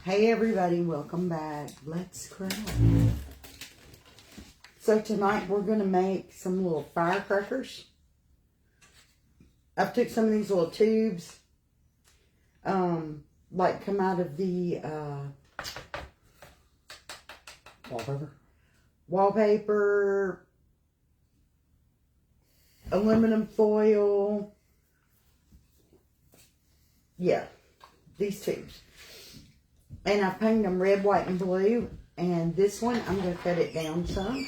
Hey everybody, welcome back. Let's craft. So tonight we're going to make some little firecrackers. I've took some of these little tubes, like come out of the wallpaper, aluminum foil. Yeah, these tubes. And I painted them red, white, and blue. And this one, I'm going to cut it down some.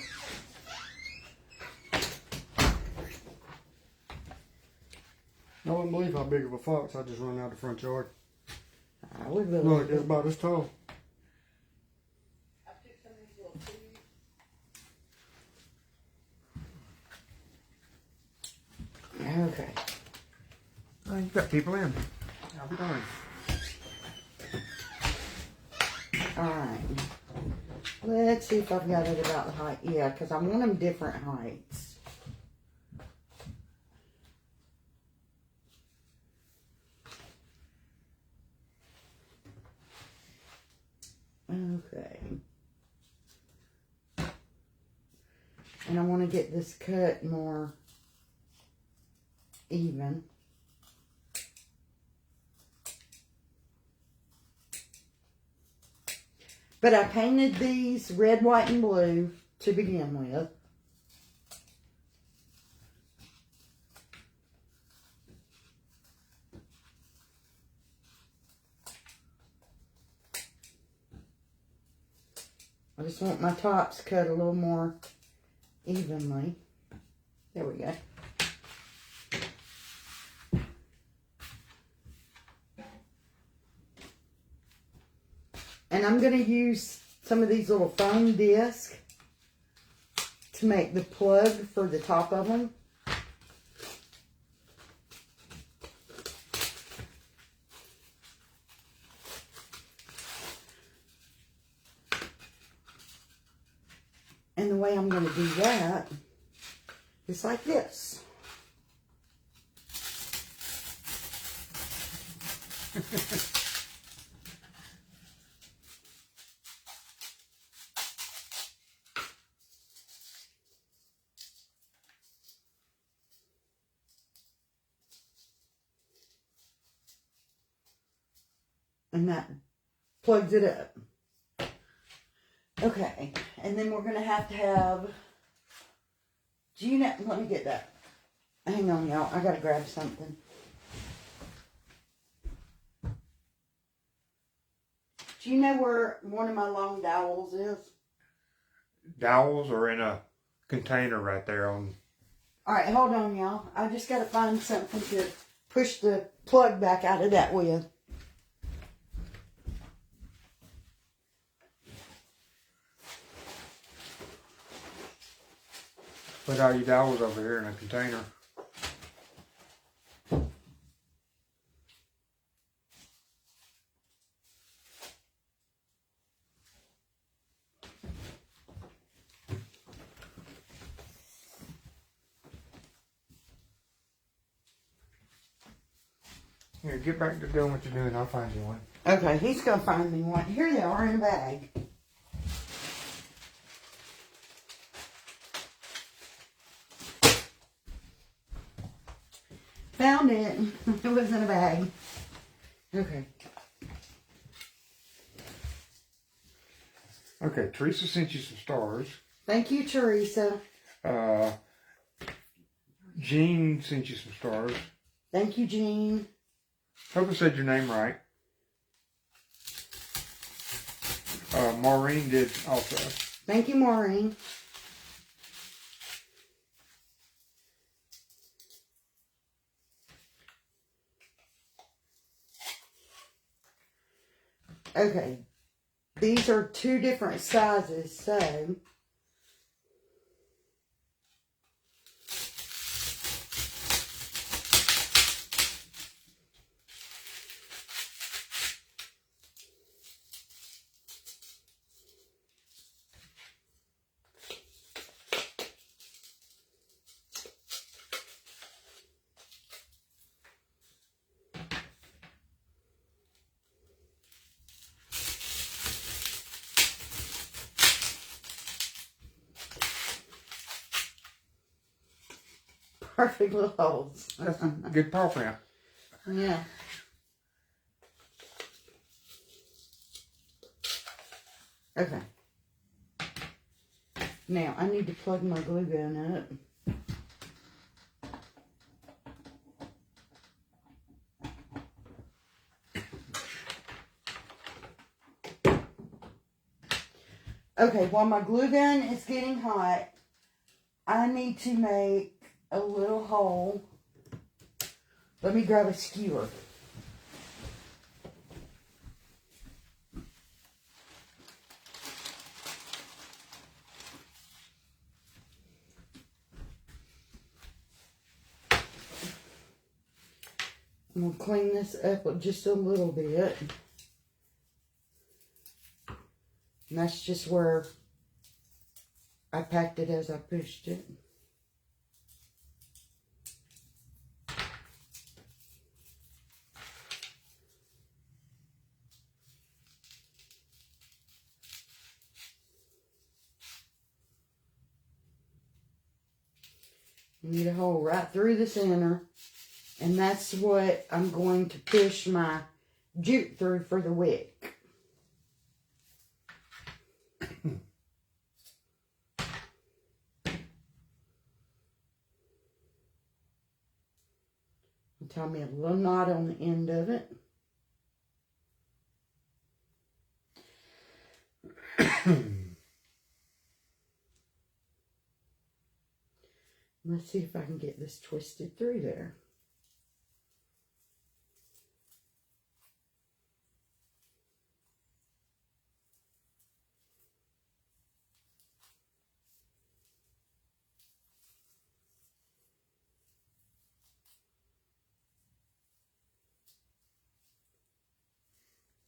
I wouldn't believe how big of a fox I just run out the front yard. I would really Look, it's about this tall. I took some of these little tubes. Okay. Oh, you've got people in. I'll be darned. Alright. Let's see if I've got it about the height. Yeah, because I want them different heights. Okay. And I want to get this cut more even. But I painted these red, white, and blue to begin with. I just want my tops cut a little more evenly. There we go. And I'm going to use some of these little foam discs to make the plug for the top of them. And the way I'm going to do that is like this. And that plugs it up. Okay, and then we're going to have, Gina, let me get that. Hang on, y'all. I got to grab something. Do you know where one of my long dowels is? Dowels are in a container right there on. All right, hold on, y'all. I just got to find something to push the plug back out of that with. Put all your dowels over here in a container. Here, get back to doing what you're doing. I'll find you one. Okay, he's going to find me one. Here they are in a bag. Found it. It was in a bag. Okay. Okay, Teresa sent you some stars. Thank you, Teresa. Jean sent you some stars. Thank you, Jean. Hope I said your name right. Maureen did also. Thank you, Maureen. Okay. These are two different sizes, so perfect little holes. That's good paw print. Yeah. Okay. Now, I need to plug my glue gun up. Okay, while my glue gun is getting hot, I need to make a little hole. Let me grab a skewer. I'm going to clean this up just a little bit. And that's just where I packed it as I pushed it. You need a hole right through the center. And that's what I'm going to push my jute through for the wick. Tie me a little knot on the end of it. Let's see if I can get this twisted through there.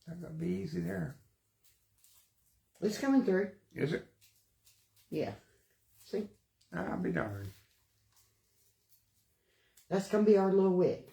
That's gonna be easy there. It's coming through. Is it? Yeah. See? I'll be darned. That's going to be our little wick.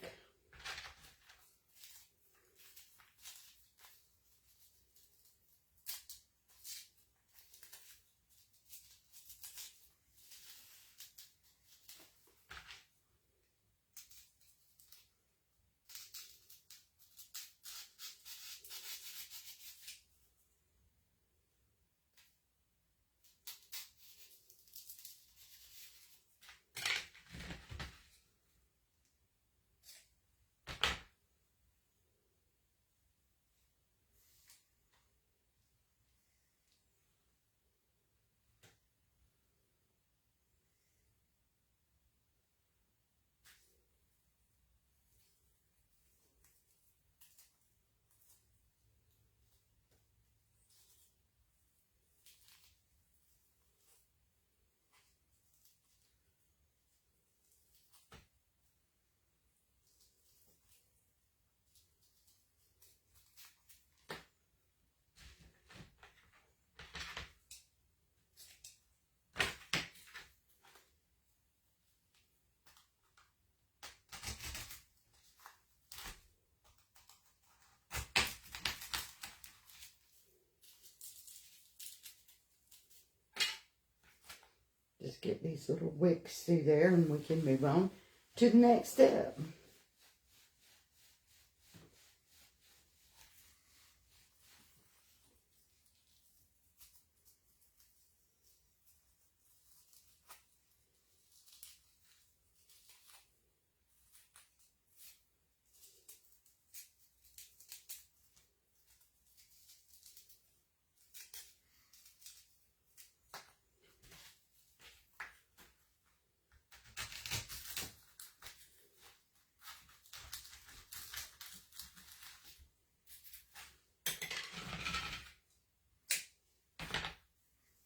Just get these little wicks through there and we can move on to the next step.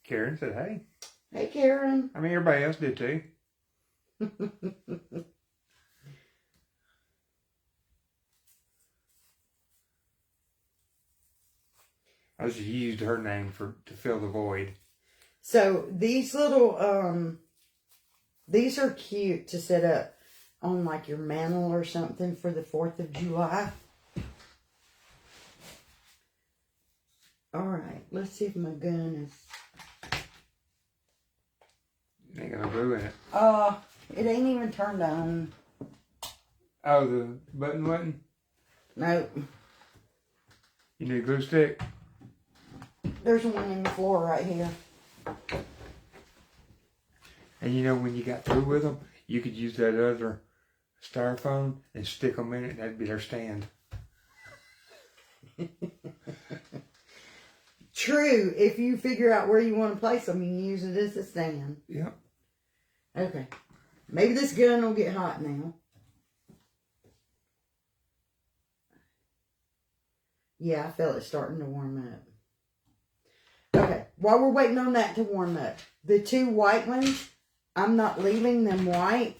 Karen said, hey. Hey, Karen. I mean, everybody else did too. I just used her name to fill the void. So these little, these are cute to set up on like your mantle or something for the 4th of July. All right, let's see if my gun is... Ain't got no glue in it. It ain't even turned on. Oh, the button? Nope. You need a glue stick? There's one in the floor right here. And you know, when you got through with them, you could use that other styrofoam and stick them in it, and that'd be their stand. True. If you figure out where you want to place them, you can use it as a stand. Yep. Okay. Maybe this gun will get hot now. Yeah, I feel it starting to warm up. Okay. While we're waiting on that to warm up, the two white ones, I'm not leaving them white.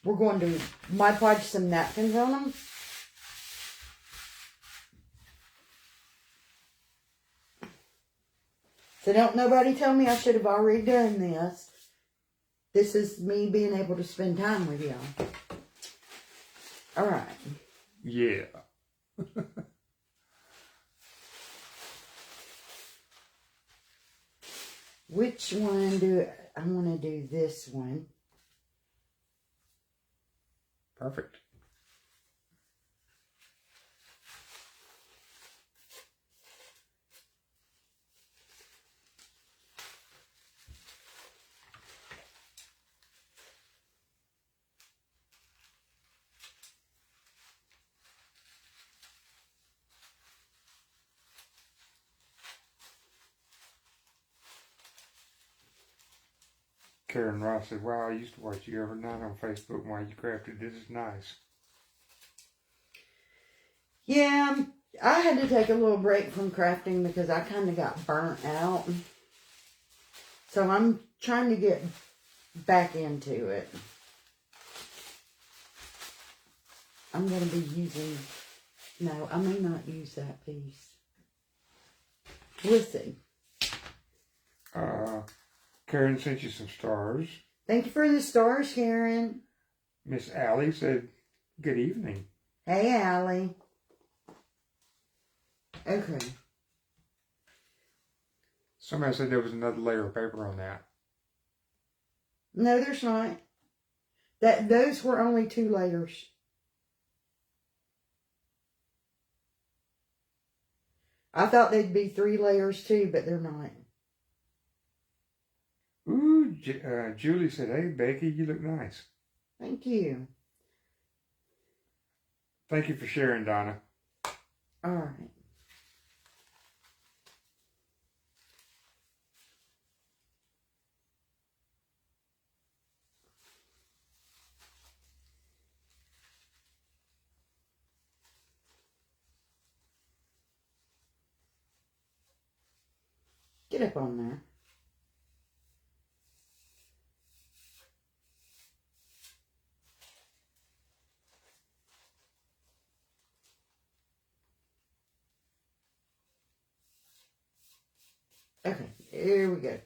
We're going to Mod Podge some napkins on them. So don't nobody tell me I should have already done this. This is me being able to spend time with y'all. Alright. Yeah. Which one do I want to do? This one. Perfect. Karen Ross said, wow, I used to watch you every night on Facebook while you crafted. This is nice. Yeah, I had to take a little break from crafting because I kind of got burnt out. So I'm trying to get back into it. I'm going to be using... No, I may not use that piece. We'll see. Karen sent you some stars. Thank you for the stars, Karen. Miss Allie said, good evening. Hey, Allie. Okay. Somebody said there was another layer of paper on that. No, there's not. Those were only 2 layers. I thought they'd be 3 layers too, but they're not. Ooh, Julie said, hey, Becky, you look nice. Thank you. Thank you for sharing, Donna. All right. Get up on there. Okay, here we go.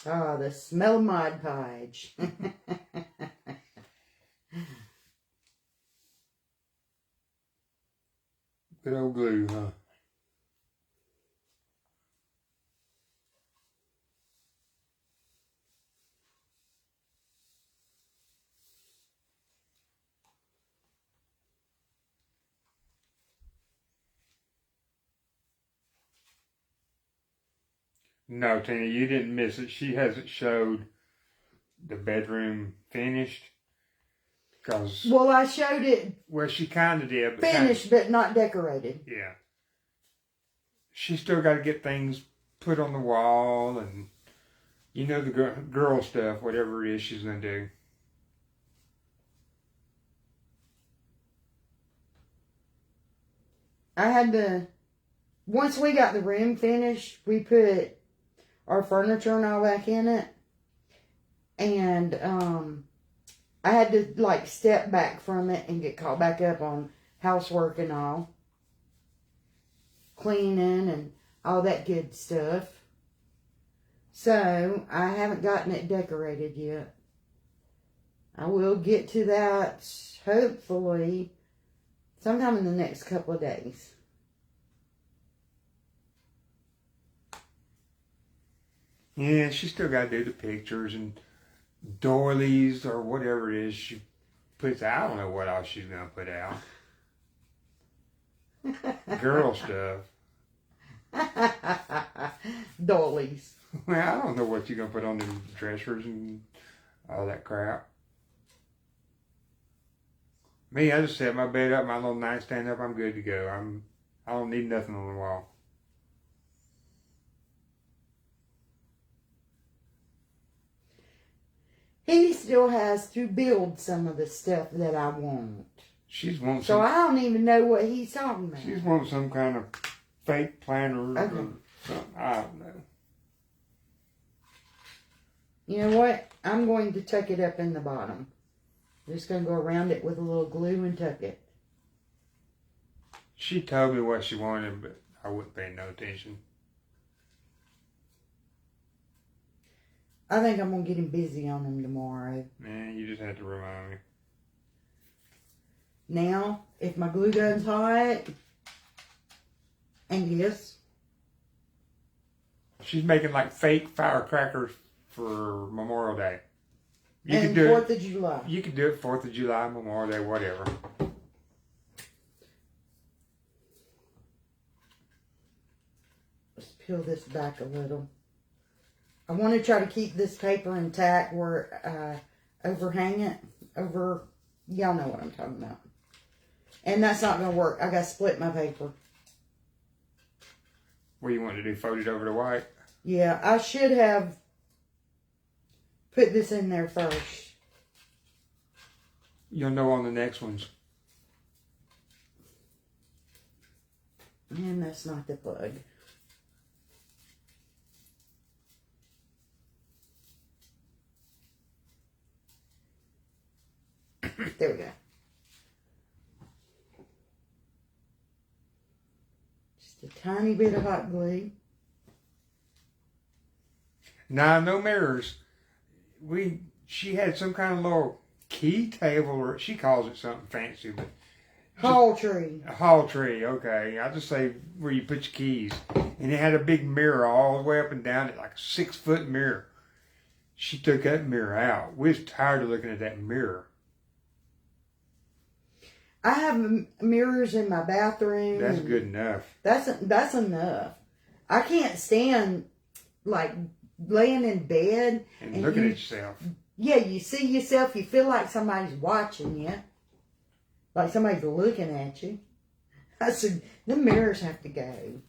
Ah, the smell of Mod Podge. Good old glue, huh? No, Tina, you didn't miss it. She hasn't showed the bedroom finished. Cause, Well, I showed it well, she kind of did. But finished, but not decorated. Yeah. She still got to get things put on the wall and, you know, the girl stuff, whatever it is she's going to do. I had to, once we got the room finished, we put our furniture and all back in it. And I had to like step back from it and get caught back up on housework and all. Cleaning and all that good stuff. So I haven't gotten it decorated yet. I will get to that hopefully sometime in the next couple of days. Yeah, she still got to do the pictures and doilies or whatever it is she puts out. I don't know what else she's going to put out. Girl stuff. Dollies. Well, I don't know what you're going to put on them dressers and all that crap. Me, I just set my bed up, my little nightstand up, I'm good to go. I don't need nothing on the wall. He still has to build some of the stuff that I want. She's wanting So some, I don't even know what he's talking about. she's wanting some kind of fake planner Okay. or something. I don't know. You know what? I'm going to tuck it up in the bottom. I'm just going to go around it with a little glue and tuck it. She told me what she wanted, but I wouldn't pay no attention. I think I'm going to get him busy on him tomorrow. Man, you just had to remind me. Now, if my glue gun's hot, and yes, She's making like fake firecrackers for Memorial Day. You and could do 4th it. of July. You could do it 4th of July, Memorial Day, whatever. Let's peel this back a little. I want to try to keep this paper intact where overhang it over. Y'all know what I'm talking about. And that's not going to work. I got to split my paper. What do you want to do? Fold it over to white? Yeah, I should have put this in there first. You'll know on the next ones. And that's not the plug. There we go. Just a tiny bit of hot glue. Nah, no mirrors. She had some kind of little key table, or she calls it something fancy, but Hall tree. a hall tree. Okay, I just say where you put your keys, and it had a big mirror all the way up and down it, like a 6-foot mirror. She took that mirror out. We was tired of looking at that mirror. I have mirrors in my bathroom. That's good enough. That's enough. I can't stand like laying in bed And looking at yourself. Yeah, you see yourself. You feel like somebody's watching you, like somebody's looking at you. I said the mirrors have to go.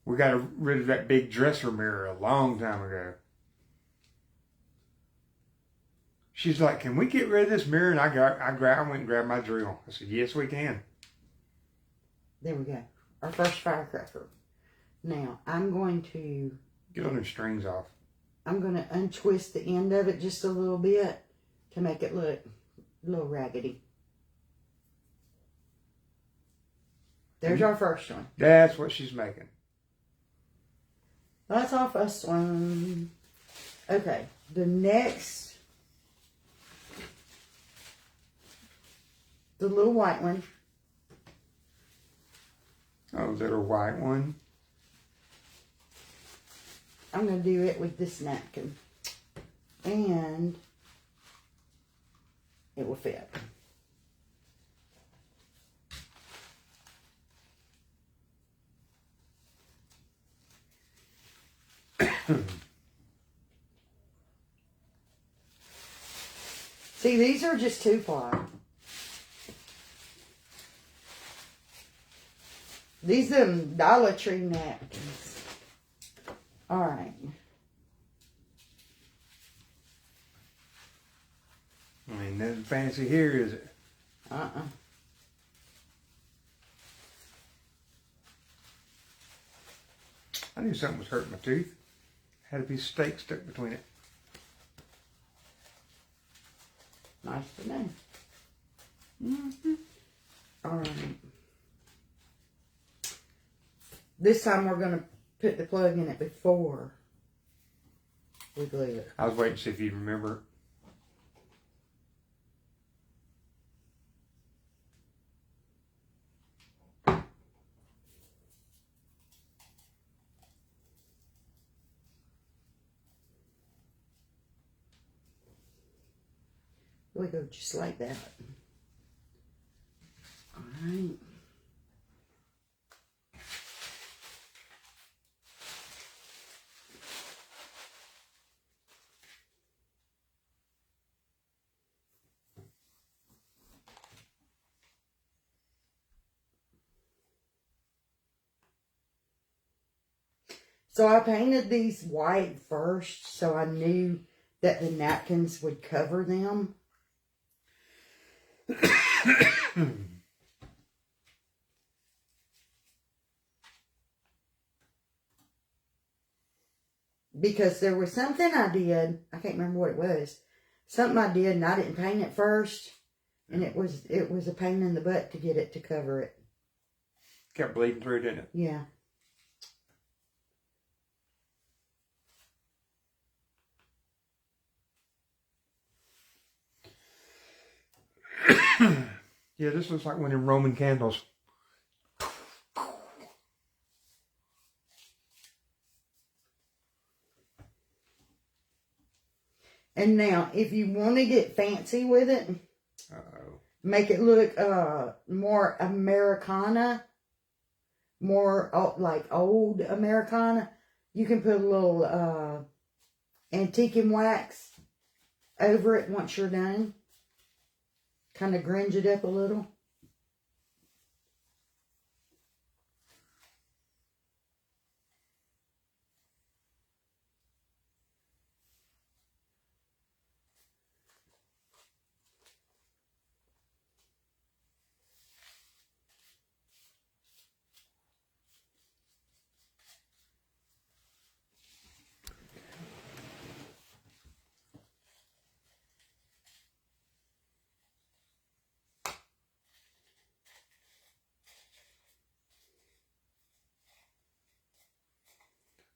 We got rid of that big dresser mirror a long time ago. She's like, "Can we get rid of this mirror?" And I went and grabbed my drill. I said, "Yes, we can." There we go. Our first firecracker. Now I'm going to Get all them strings off. untwist the end of it just a little bit to make it look a little raggedy. There's our first one. That's what she's making. That's our first one. Okay, the next, the little white one. Oh, little white one. I'm going to do it with this napkin. And it will fit. See, these are just 2-ply. These are Dollar Tree napkins. All right. I mean, nothing fancy here, is it? I knew something was hurting my tooth. Had a piece of steak stuck between it. Nice to know. Mm-hmm. All right. This time we're going to put the plug in it before We glue it. I was waiting to see if you remember. We go just like that. All right. So I painted these white first, so I knew that the napkins would cover them. Because there was something I did, I can't remember what it was. Something I did and I didn't paint it first. And it was a pain in the butt to get it to cover it. Kept bleeding through, didn't it? Yeah. Yeah, this looks like one of them Roman candles. And now, if you want to get fancy with it, Uh-oh. make it look more Americana, more like old Americana, you can put a little antique and wax over it once you're done. Kind of grunge it up a little.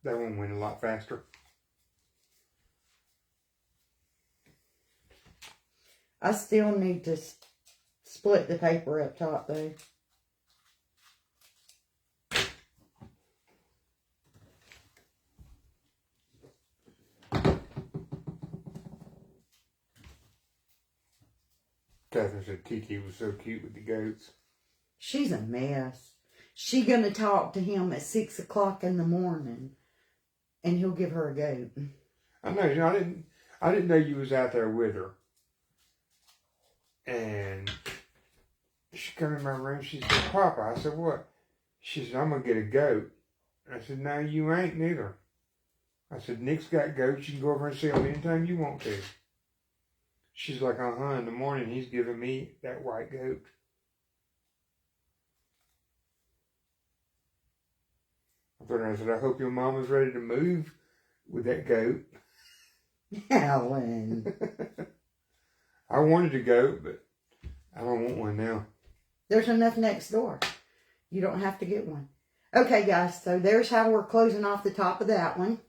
That one went a lot faster. I still need to split the paper up top though. Catherine said Kiki was so cute with the goats. She's a mess. She gonna talk to him at 6 o'clock in the morning, and he'll give her a goat. I know. You know, I didn't know you was out there with her. And she come in my room. She said, "Papa." I said, "What?" She said, "I'm gonna get a goat." I said, "No, you ain't neither." I said, "Nick's got goats. You can go over and see them anytime you want to." She's like, "In the morning he's giving me that white goat." I told her, I said, "I hope your mama's ready to move with that goat." Alan. I wanted a goat, but I don't want one now. There's enough next door. You don't have to get one. Okay, guys, so there's how we're closing off the top of that one.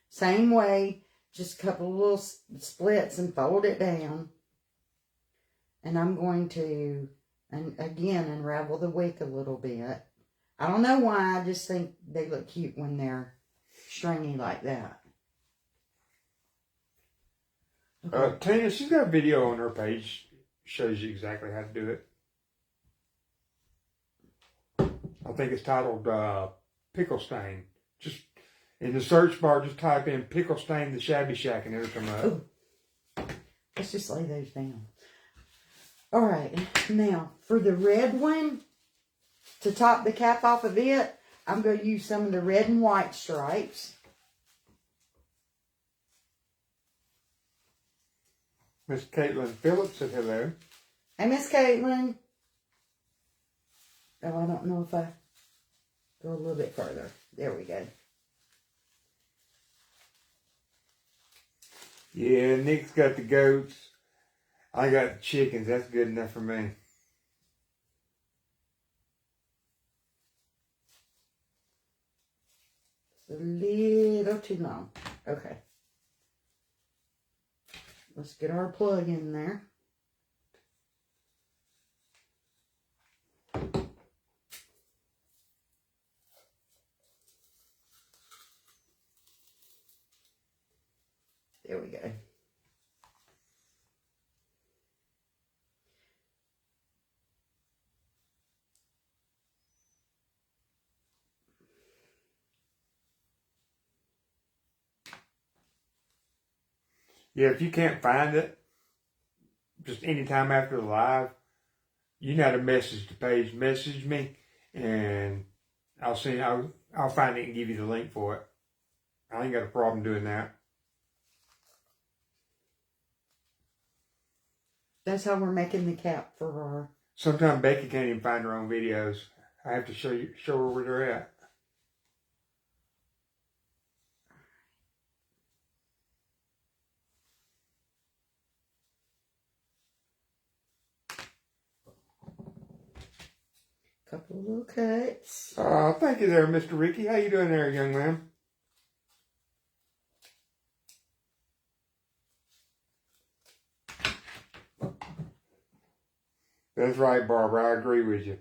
Same way, just a couple of little splits and fold it down. And I'm going to, and again, unravel the wick a little bit. I don't know why, I just think they look cute when they're stringy like that. Okay. Tina, she's got a video on her page. Shows you exactly how to do it. I think it's titled Pickle Stain. Just in the search bar, just type in Pickle Stain the Shabby Shack and it'll come up. Ooh. Let's just lay those down. All right, now for the red one, to top the cap off of it, I'm going to use some of the red and white stripes. Miss Caitlin Phillips said hello. Hey, Miss Caitlin. Oh, I don't know if I go a little bit further. There we go. Yeah, Nick's got the goats. I got the chickens. That's good enough for me. It's a little too long. Okay. Let's get our plug in there. There we go. Yeah, if you can't find it, just anytime after the live, you know how to message the page. Message me, and I'll find it and give you the link for it. I ain't got a problem doing that. That's how we're making the cap for our... Sometimes Becky can't even find her own videos. I have to show her where they're at. Couple of little cuts. Thank you there, Mr. Ricky. How you doing there, young man? That's right, Barbara. I agree with you.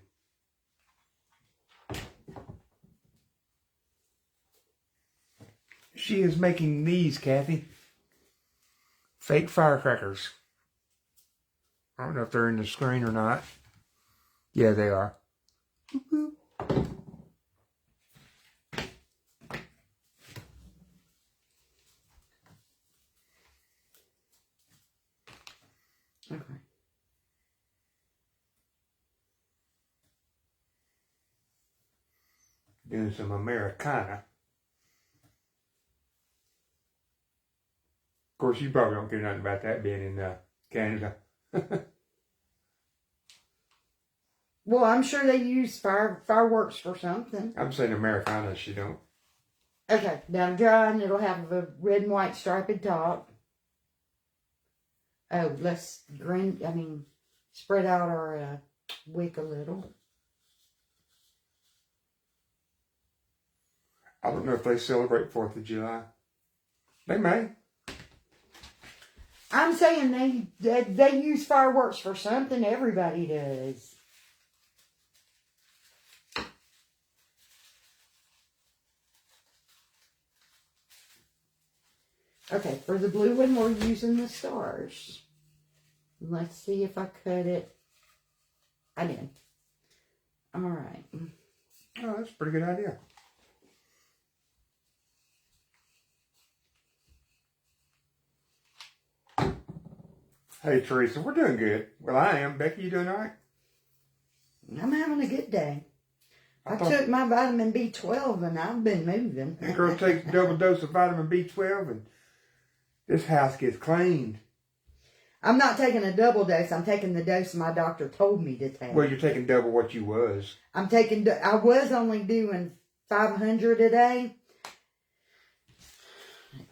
She is making these, Kathy. Fake firecrackers. I don't know if they're in the screen or not. Yeah, they are. Okay. Doing some Americana. Of course, you probably don't care nothing about that being in Canada. Well, I'm sure they use fireworks for something. I'm saying Americana, she don't. Okay, now dry, and it'll have a red and white striped top. Oh, let's spread out our wick a little. I don't know if they celebrate 4th of July. They may. I'm saying they use fireworks for something. Everybody does. Okay, for the blue one, we're using the stars. Let's see if I cut it. I did. All right. Oh, that's a pretty good idea. Hey, Teresa, we're doing good. Well, I am. Becky, you doing all right? I'm having a good day. I took my vitamin B12 and I've been moving. That girl takes a double dose of vitamin B12 and this house gets cleaned. I'm not taking a double dose. I'm taking the dose my doctor told me to take. Well, you're taking double what you was. I was only doing 500 a day.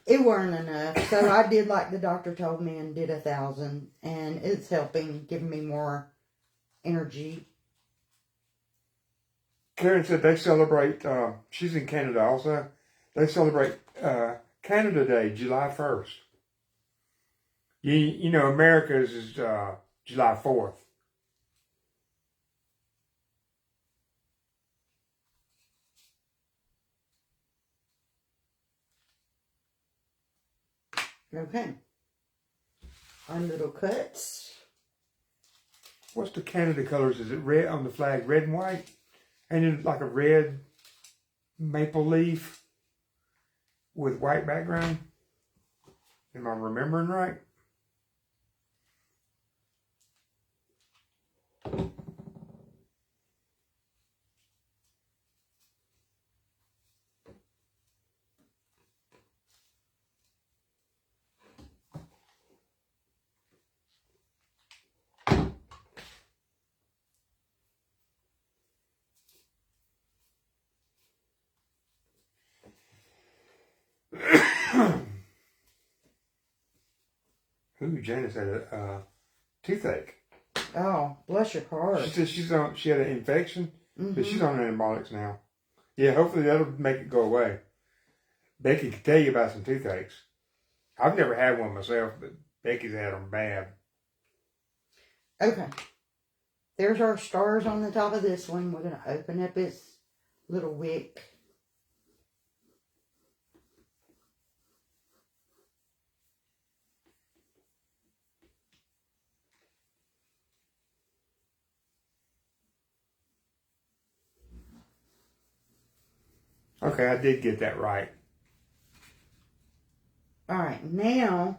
It weren't enough. So I did like the doctor told me and did 1,000. And it's helping, giving me more energy. Karen said they celebrate, she's in Canada also. They celebrate Canada Day, July 1st. You know, America's is July 4th. Okay. Our little cuts. What's the Canada colors? Is it red on the flag, red and white? And it's like a red maple leaf with white background. Am I remembering right? Ooh, Janice had a toothache. Oh, bless your heart. She said she had an infection, but she's on antibiotics now. Yeah, hopefully that'll make it go away. Becky could tell you about some toothaches. I've never had one myself, but Becky's had them bad. Okay. There's our stars on the top of this one. We're going to open up its little wick. Okay, I did get that right. Alright, now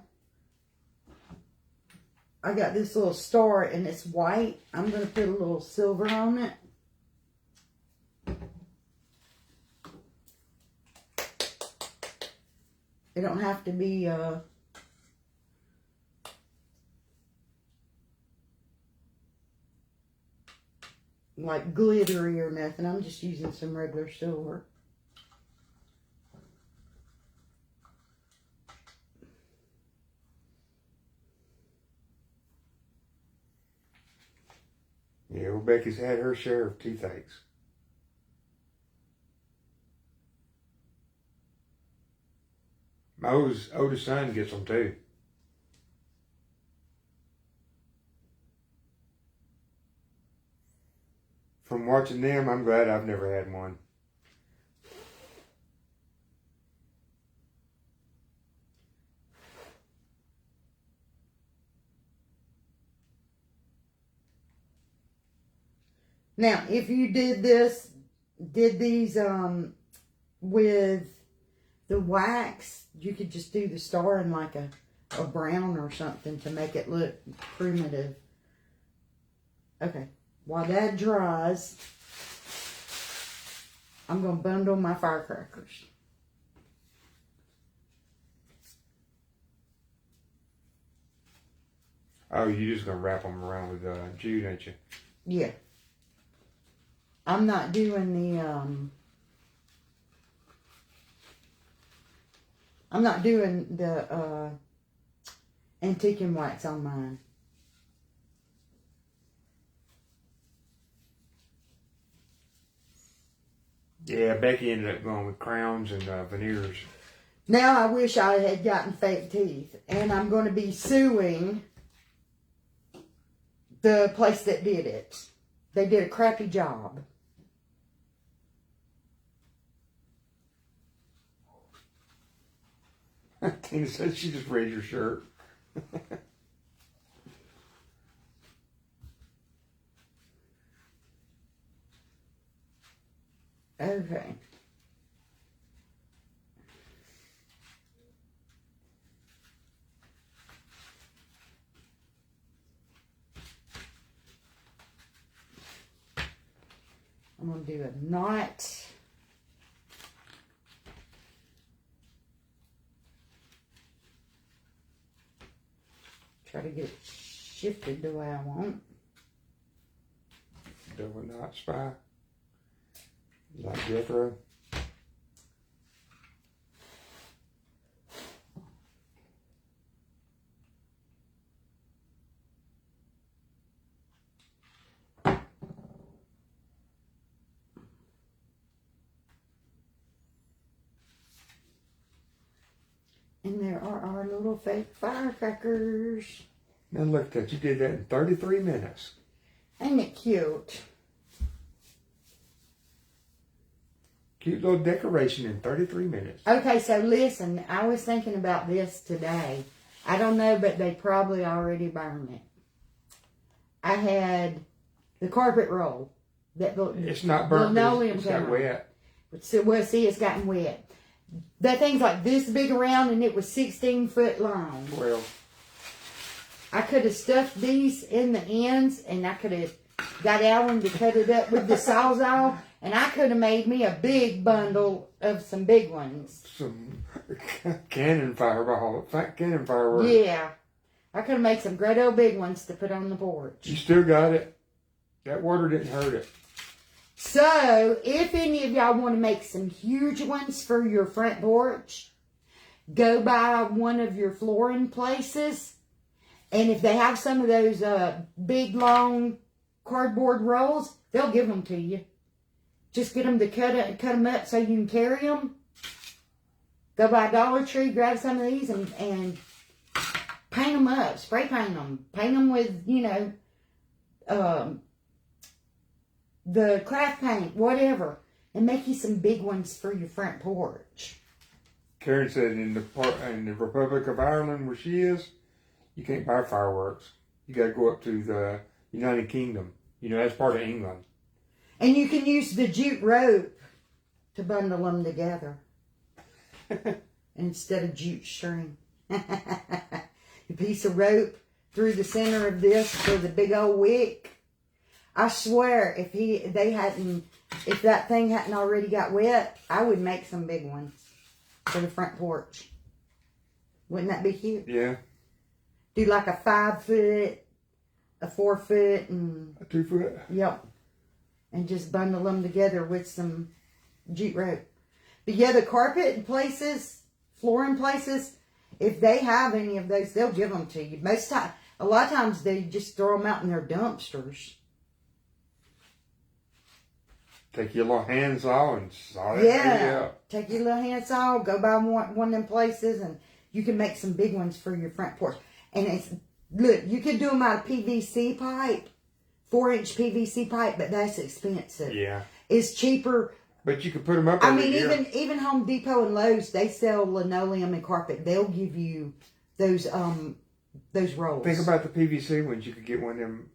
I got this little star and it's white. I'm going to put a little silver on it. It don't have to be like glittery or nothing. I'm just using some regular silver. Yeah, well, Becky's had her share of toothaches. My oldest son gets them too. From watching them, I'm glad I've never had one. Now, if you did these with the wax, you could just do the star in like a brown or something to make it look primitive. Okay, while that dries, I'm going to bundle my firecrackers. Oh, you're just going to wrap them around with jute, ain't you? Yeah. I'm not doing the, antique and wax on mine. Yeah, Becky ended up going with crowns and veneers. Now I wish I had gotten fake teeth. And I'm going to be suing the place that did it. They did a crappy job. Tina said she just raised your shirt. Okay. I'm going to do a knot. Try to get it shifted the way I want. Double knot spy. Like Jethro. And there are our little fake firecrackers. Now look at that. You did that in 33 minutes. Ain't it cute? Cute little decoration in 33 minutes. Okay, so listen, I was thinking about this today. I don't know, but they probably already burned it. I had the carpet roll. It's not burnt. It's got wet. So, well, see, it's gotten wet. That thing's like this big around, and it was 16 foot long. Well, I could have stuffed these in the ends, and I could have got Alan to cut it up with the Sawzall, and I could have made me a big bundle of some big ones. some cannon fireworks. Yeah. I could have made some great old big ones to put on the porch. You still got it. That water didn't hurt it. So, if any of y'all want to make some huge ones for your front porch, go by one of your flooring places. And if they have some of those big, long cardboard rolls, they'll give them to you. Just get them to cut them up so you can carry them. Go by Dollar Tree, grab some of these, and paint them up, spray paint them with, the craft paint, whatever, and make you some big ones for your front porch. Karen said in the Republic of Ireland where she is, you can't buy fireworks. You got to go up to the United Kingdom. That's part of England. And you can use the jute rope to bundle them together instead of jute string. A piece of rope through the center of this for the big old wick. I swear, if that thing hadn't already got wet, I would make some big ones for the front porch. Wouldn't that be cute? Yeah. Do like a 5 foot, a 4 foot, and a 2 foot. Yep. And just bundle them together with some jute rope. But yeah, the carpet in places, flooring places, if they have any of those, they'll give them to you. A lot of times they just throw them out in their dumpsters. Take your little handsaw and saw it. Yeah. Take your little handsaw, go by one of them places, and you can make some big ones for your front porch. And look, you could do them out of PVC pipe, 4-inch PVC pipe, but that's expensive. Yeah. It's cheaper. But you could put them up every year. even Home Depot and Lowe's, they sell linoleum and carpet. They'll give you those rolls. Think about the PVC ones. You could get one of them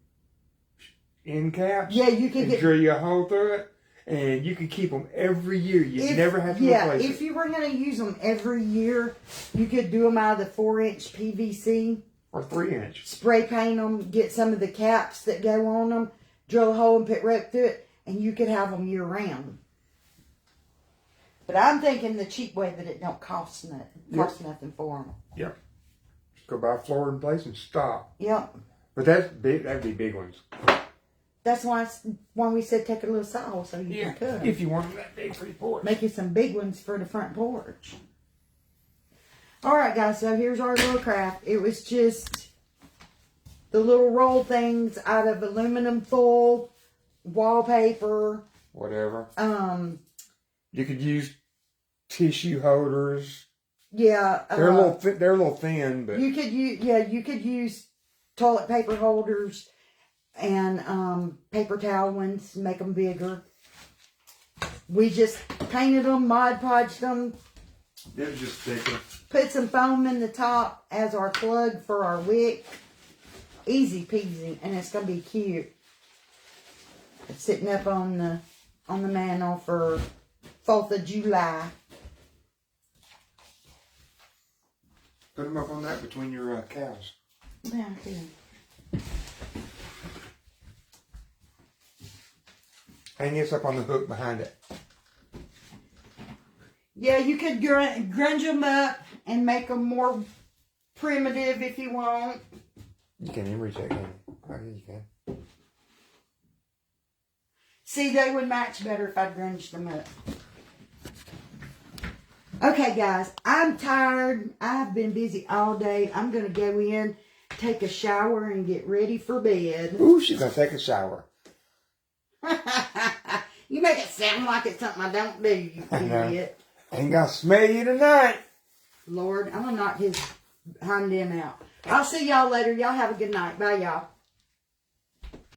end caps. Yeah, you can drill you a hole through it, and you can keep them every year. You never have to replace it. If you were going to use them every year, you could do them out of the 4-inch PVC. Or 3-inch. Spray paint them, get some of the caps that go on them, drill a hole and put rope through it, and you could have them year round. But I'm thinking the cheap way that it don't cost nothing for them. Yep. Just go buy a floor in place and stop. Yep. But that's big. That'd be big ones. That's why we said take a little saw so you can cut them. If you want them that big for your porch. Make you some big ones for the front porch. All right, guys. So here's our little craft. It was just the little roll things out of aluminum foil, wallpaper. Whatever. You could use tissue holders. Yeah. They're a little thin, but you could use toilet paper holders and paper towel ones, make them bigger. We just painted them, Mod Podged them. It was just thicker. Put some foam in the top as our plug for our wick. Easy peasy, and it's gonna be cute. It's sitting up on the mantle for 4th of July. Put them up on that between your cows. Yeah, here. Hang this up on the hook behind it. Yeah, you could grunge them up and make them more primitive if you want. You can't even reach that, can you? Oh, yeah, you can. See, they would match better if I grunged them up. Okay, guys, I'm tired. I've been busy all day. I'm going to go in, take a shower, and get ready for bed. Ooh, she's going to take a shower. You make it sound like it's something I don't do, you idiot. Ain't going to smell you tonight. Lord, I'm going to knock his hind end out. I'll see y'all later. Y'all have a good night. Bye, y'all.